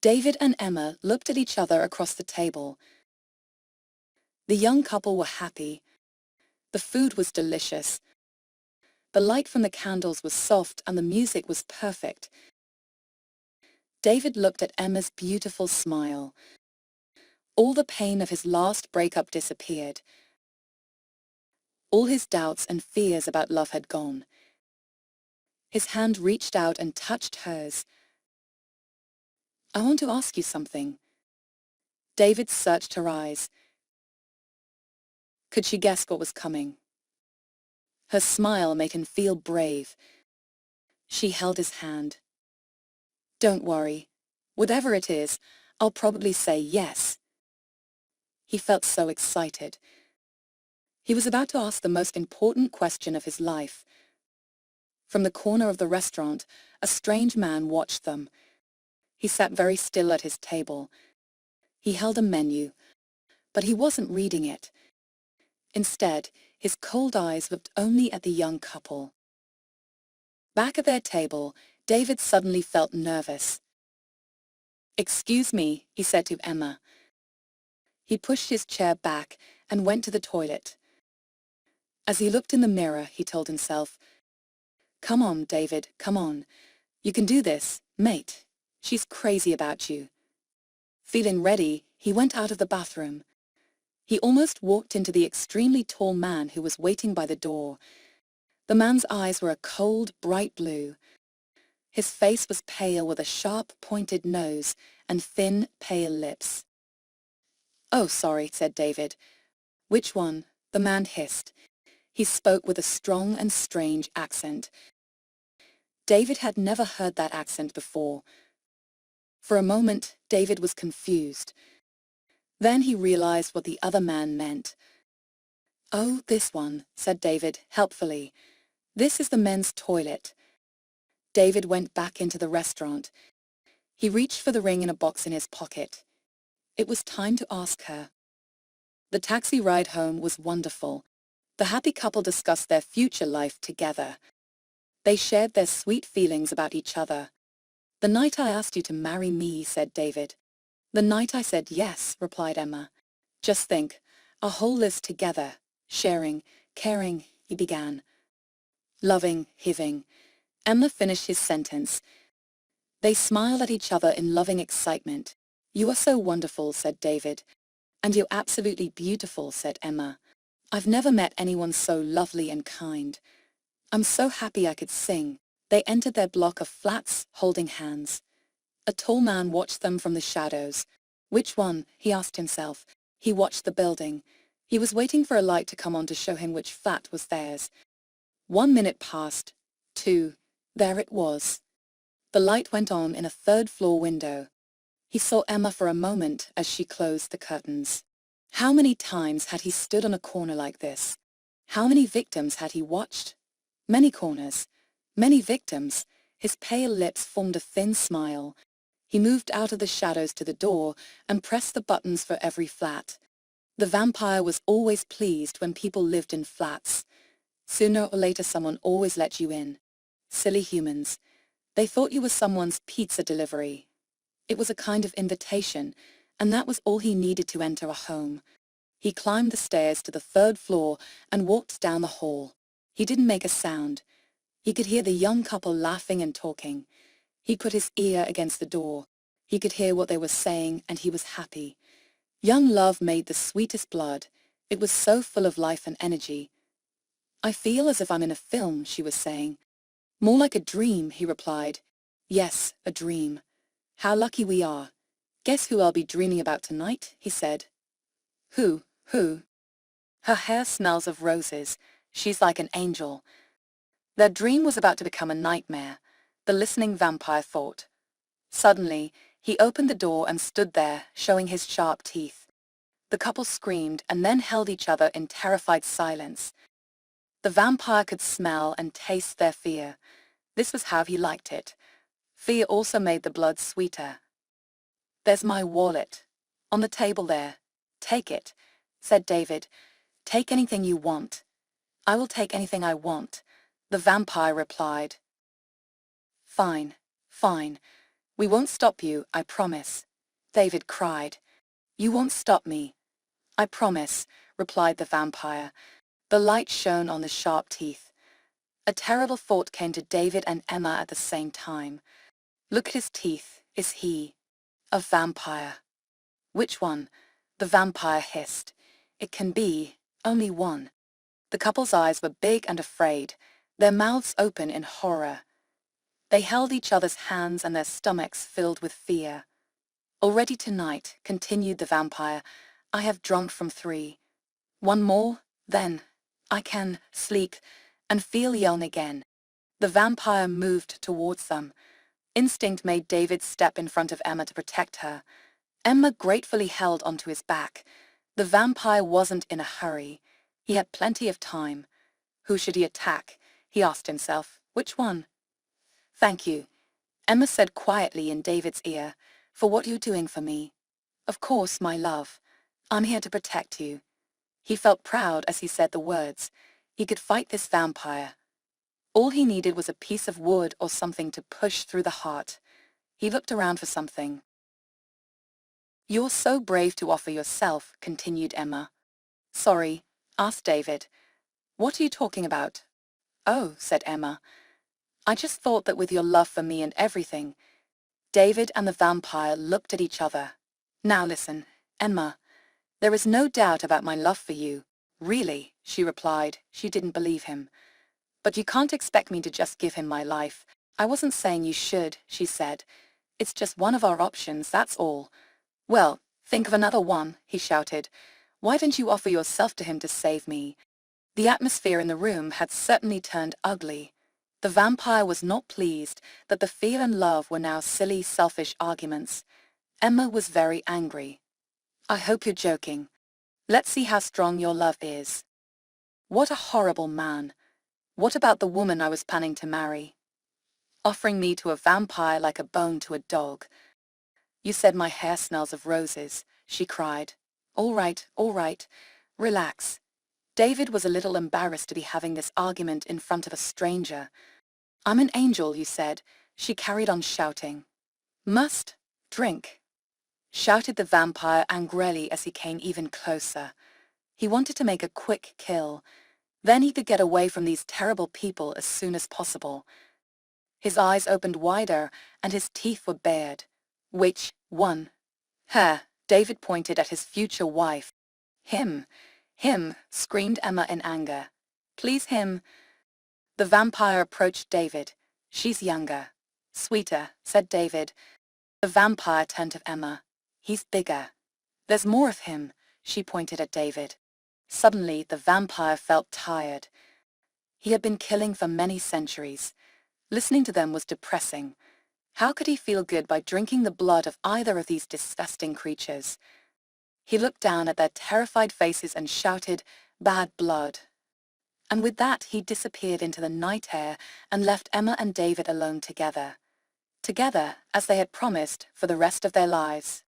David and Emma looked at each other across the table. The young couple were happy. The food was delicious. The light from the candles was soft and the music was perfect. David looked at Emma's beautiful smile. All the pain of his last breakup disappeared. All his doubts and fears about love had gone. His hand reached out and touched hers. "I want to ask you something." David searched her eyes. Could she guess what was coming? Her smile made him feel brave. She held his hand. "Don't worry. Whatever it is, I'll probably say yes." He felt so excited. He was about to ask the most important question of his life. From the corner of the restaurant, a strange man watched them. He sat very still at his table. He held a menu, but he wasn't reading it. Instead, his cold eyes looked only at the young couple. Back at their table, David suddenly felt nervous. "Excuse me," he said to Emma. He pushed his chair back and went to the toilet. As he looked in the mirror, he told himself, "Come on, David, come on. You can do this, mate. She's crazy about you." Feeling ready, he went out of the bathroom. He almost walked into the extremely tall man who was waiting by the door. The man's eyes were a cold, bright blue. His face was pale with a sharp, pointed nose and thin, pale lips. "Oh, sorry," said David. "Which one?" the man hissed. He spoke with a strong and strange accent. David had never heard that accent before. For a moment, David was confused. Then he realized what the other man meant. "Oh, this one," said David, helpfully. "This is the men's toilet." David went back into the restaurant. He reached for the ring in a box in his pocket. It was time to ask her. The taxi ride home was wonderful. The happy couple discussed their future life together. They shared their sweet feelings about each other. "The night I asked you to marry me," said David. "The night I said yes," replied Emma. "Just think, our whole lives together, sharing, caring," he began. "Loving, giving." Emma finished his sentence. They smiled at each other in loving excitement. "You are so wonderful," said David. "And you're absolutely beautiful," said Emma. "I've never met anyone so lovely and kind. I'm so happy I could sing." They entered their block of flats, holding hands. A tall man watched them from the shadows. Which one? He asked himself. He watched the building. He was waiting for a light to come on to show him which flat was theirs. 1 minute passed. 2. There it was. The light went on in a third-floor window. He saw Emma for a moment as she closed the curtains. How many times had he stood on a corner like this? How many victims had he watched? Many corners. Many victims. His pale lips formed a thin smile. He moved out of the shadows to the door and pressed the buttons for every flat. The vampire was always pleased when people lived in flats. Sooner or later someone always let you in. Silly humans. They thought you were someone's pizza delivery. It was a kind of invitation, and that was all he needed to enter a home. He climbed the stairs to the 3rd floor and walked down the hall. He didn't make a sound. He could hear the young couple laughing and talking. He put his ear against the door. He could hear what they were saying, and he was happy. Young love made the sweetest blood. It was so full of life and energy. "I feel as if I'm in a film," she was saying. "More like a dream," he replied. "Yes, a dream. How lucky we are. Guess who I'll be dreaming about tonight?" he said. "Who? Who?" "Her hair smells of roses. She's like an angel." Their dream was about to become a nightmare, the listening vampire thought. Suddenly, he opened the door and stood there, showing his sharp teeth. The couple screamed and then held each other in terrified silence. The vampire could smell and taste their fear. This was how he liked it. Fear also made the blood sweeter. "There's my wallet. On the table there. Take it," said David. "Take anything you want." "I will take anything I want," the vampire replied. "Fine, fine. We won't stop you, I promise. David cried. You won't stop me. I promise, replied the vampire. The light shone on the sharp teeth. A terrible thought came to David and Emma at the same time. Look at his teeth. Is he a vampire? Which one? The vampire hissed. It can be only one. The couple's eyes were big and afraid, their mouths open in horror. They held each other's hands and their stomachs filled with fear. Already tonight, continued the vampire, I have drunk from 3. One more, then I can sleep and feel young again. The vampire moved towards them. Instinct made David step in front of Emma to protect her. Emma gratefully held onto his back. The vampire wasn't in a hurry. He had plenty of time. Who should he attack? He asked himself. Which one? Thank you, Emma said quietly in David's ear, for what you're doing for me. Of course, my love. I'm here to protect you. He felt proud as he said the words. He could fight this vampire. All he needed was a piece of wood or something to push through the heart. He looked around for something. You're so brave to offer yourself, continued Emma. Sorry, asked David. What are you talking about? Oh, said Emma. I just thought that with your love for me and everything. David and the vampire looked at each other. Now listen, Emma. There is no doubt about my love for you. Really, she replied. She didn't believe him. But you can't expect me to just give him my life. I wasn't saying you should, she said. It's just one of our options, that's all. Well, think of another one, he shouted. Why don't you offer yourself to him to save me? The atmosphere in the room had certainly turned ugly. The vampire was not pleased that the fear and love were now silly, selfish arguments. Emma was very angry. I hope you're joking. Let's see how strong your love is. What a horrible man. What about the woman I was planning to marry? Offering me to a vampire like a bone to a dog. You said my hair smells of roses, she cried. All right. Relax. David was a little embarrassed to be having this argument in front of a stranger. I'm an angel, you said. She carried on shouting. Must drink, shouted the vampire angrily as he came even closer. He wanted to make a quick kill. Then he could get away from these terrible people as soon as possible. His eyes opened wider and his teeth were bared. Which one? Her. David pointed at his future wife. Him, screamed Emma in anger. Please him. The vampire approached David. She's younger. Sweeter, said David. The vampire turned to Emma. He's bigger. There's more of him, she pointed at David. Suddenly, the vampire felt tired. He had been killing for many centuries. Listening to them was depressing. How could he feel good by drinking the blood of either of these disgusting creatures? He looked down at their terrified faces and shouted, "Bad blood." And with that he disappeared into the night air and left Emma and David alone together. Together, as they had promised, for the rest of their lives.